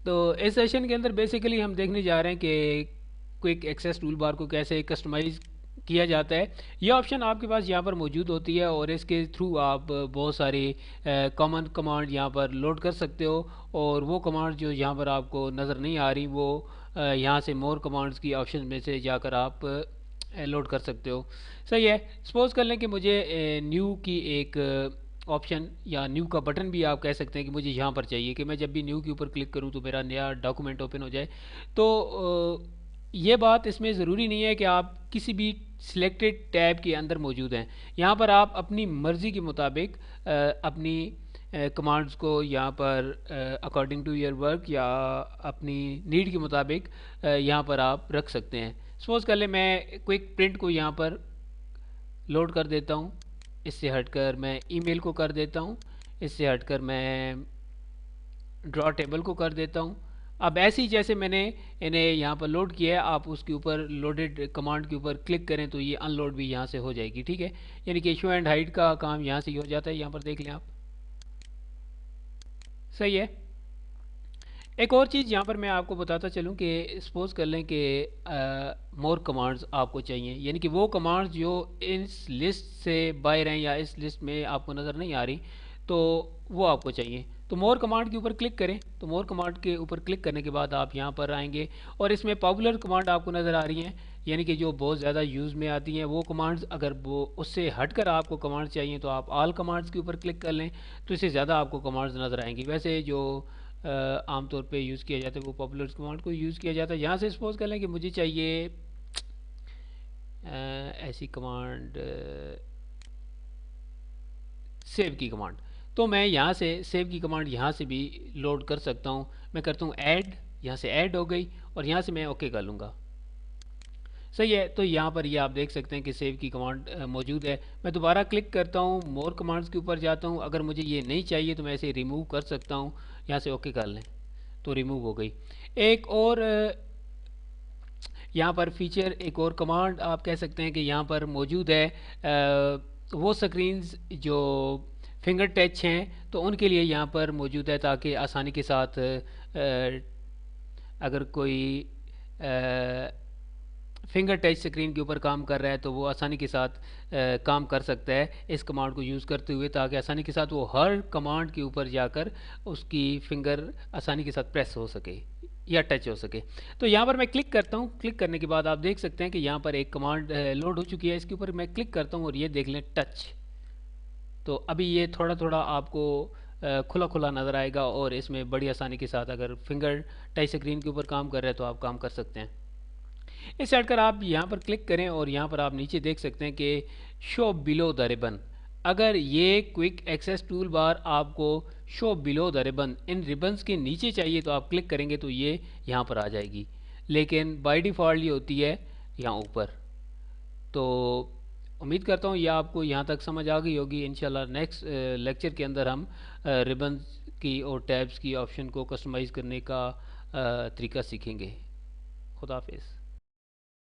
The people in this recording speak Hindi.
तो इस सेशन के अंदर बेसिकली हम देखने जा रहे हैं कि क्विक एक्सेस टूल बार को कैसे कस्टमाइज़ किया जाता है। यह ऑप्शन आपके पास यहाँ पर मौजूद होती है और इसके थ्रू आप बहुत सारी कॉमन कमांड यहाँ पर लोड कर सकते हो। और वो कमांड जो यहाँ पर आपको नज़र नहीं आ रही वो यहाँ से मोर कमांड्स की ऑप्शन में से जाकर आप लोड कर सकते हो। सही है। सपोज कर लें कि मुझे न्यू की एक ऑप्शन या न्यू का बटन भी आप कह सकते हैं कि मुझे यहाँ पर चाहिए कि मैं जब भी न्यू के ऊपर क्लिक करूँ तो मेरा नया डॉक्यूमेंट ओपन हो जाए। तो ये बात इसमें ज़रूरी नहीं है कि आप किसी भी सिलेक्टेड टैब के अंदर मौजूद हैं। यहाँ पर आप अपनी मर्ज़ी के मुताबिक अपनी कमांड्स को यहाँ पर अकॉर्डिंग टू योर वर्क या अपनी नीड के मुताबिक यहाँ पर आप रख सकते हैं। सपोज़ कर ले मैं क्विक प्रिंट को यहाँ पर लोड कर देता हूँ। इससे हटकर मैं ईमेल को कर देता हूँ। इससे हटकर मैं ड्रॉ टेबल को कर देता हूँ। अब ऐसे ही जैसे मैंने इन्हें यहाँ पर लोड किया है आप उसके ऊपर लोडेड कमांड के ऊपर क्लिक करें तो ये अनलोड भी यहाँ से हो जाएगी। ठीक है, यानी कि शो एंड हाइड का काम यहाँ से ही हो जाता है। यहाँ पर देख लें आप। सही है। एक और चीज़ यहाँ पर मैं आपको बताता चलूँ कि सपोज़ कर लें कि मोर कमांड्स आपको चाहिए, यानी कि वो कमांड्स जो इस लिस्ट से बाहर हैं या इस लिस्ट में आपको नज़र नहीं आ रही, तो वो आपको चाहिए। तो मोर कमांड के ऊपर क्लिक करें। तो मोर कमांड के ऊपर क्लिक करने के बाद आप यहाँ पर आएंगे और इसमें पॉपुलर कमांड आपको नज़र आ रही हैं, यानी कि जो बहुत ज़्यादा यूज़ में आती हैं वो कमांड्स। अगर वो उससे हटकर आपको कमांड्स चाहिए तो आप ऑल कमांड्स के ऊपर क्लिक कर लें, तो इससे ज़्यादा आपको कमांड्स नज़र आएंगी। वैसे जो आमतौर पे यूज़ किया जाता है वो पॉपुलर कमांड को यूज़ किया जाता है। यहाँ से सपोज कर लें कि मुझे चाहिए ऐसी कमांड सेव की कमांड। तो मैं यहाँ से सेव की कमांड यहाँ से भी लोड कर सकता हूँ। मैं करता हूँ ऐड, यहाँ से ऐड हो गई और यहाँ से मैं ओके कर लूँगा। सही है। तो यहाँ पर ये आप देख सकते हैं कि सेव की कमांड मौजूद है। मैं दोबारा क्लिक करता हूँ, मोर कमांड्स के ऊपर जाता हूँ। अगर मुझे ये नहीं चाहिए तो मैं इसे रिमूव कर सकता हूँ। यहाँ से ओके कर लें तो रिमूव हो गई। एक और यहाँ पर फीचर, एक और कमांड आप कह सकते हैं कि यहाँ पर मौजूद है। वो स्क्रीन्स जो फिंगर टच हैं तो उनके लिए यहाँ पर मौजूद है, ताकि आसानी के साथ अगर कोई फिंगर टच स्क्रीन के ऊपर काम कर रहा है तो वो आसानी के साथ काम कर सकता है इस कमांड को यूज़ करते हुए, ताकि आसानी के साथ वो हर कमांड के ऊपर जाकर उसकी फिंगर आसानी के साथ प्रेस हो सके या टच हो सके। तो यहाँ पर मैं क्लिक करता हूँ। क्लिक करने के बाद आप देख सकते हैं कि यहाँ पर एक कमांड लोड हो चुकी है। इसके ऊपर मैं क्लिक करता हूँ और ये देख लें टच। तो अभी ये थोड़ा थोड़ा आपको खुला खुला नज़र आएगा और इसमें बड़ी आसानी के साथ अगर फिंगर टच स्क्रीन के ऊपर काम कर रहे हैं तो आप काम कर सकते हैं। इस साइड कर आप यहाँ पर क्लिक करें और यहाँ पर आप नीचे देख सकते हैं कि शो बिलो द रिबन। अगर ये क्विक एक्सेस टूल बार आपको show below the ribbon, in ribbons के नीचे चाहिए तो आप क्लिक करेंगे तो ये यहाँ पर आ जाएगी, लेकिन बाय डिफ़ॉल्ट ये होती है यहाँ ऊपर। तो उम्मीद करता हूँ ये आपको यहाँ तक समझ आ गई होगी। इंशाल्लाह नेक्स्ट लेक्चर के अंदर हम रिबन्स की और टैब्स की ऑप्शन को कस्टमाइज़ करने का तरीका सीखेंगे। खुदा हाफिज़।